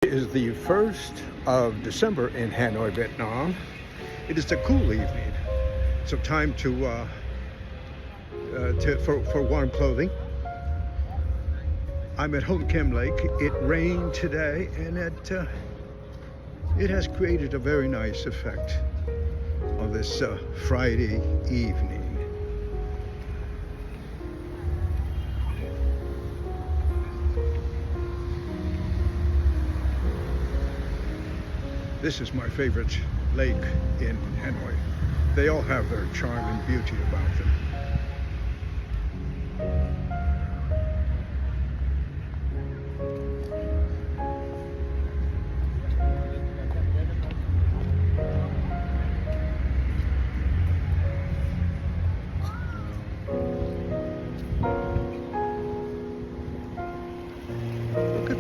is the 1st of December in Hanoi, Vietnam. It is a cool evening, so time for warm clothing. I'm at Hon Kim Lake. It rained today, and it has created a very nice effect on this Friday evening. This is my favorite lake in Hanoi. They all have their charm and beauty about them. Look at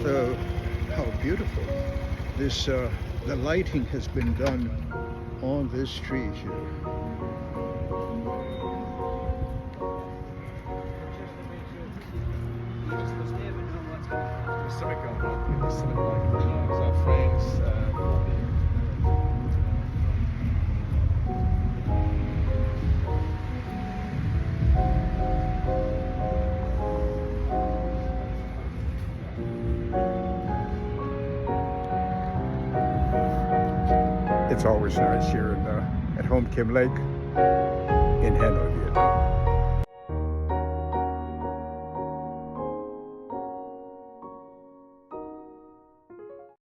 how beautiful this the lighting has been done on this street here. It's always nice here at Hon Kim Lake in Hanoi.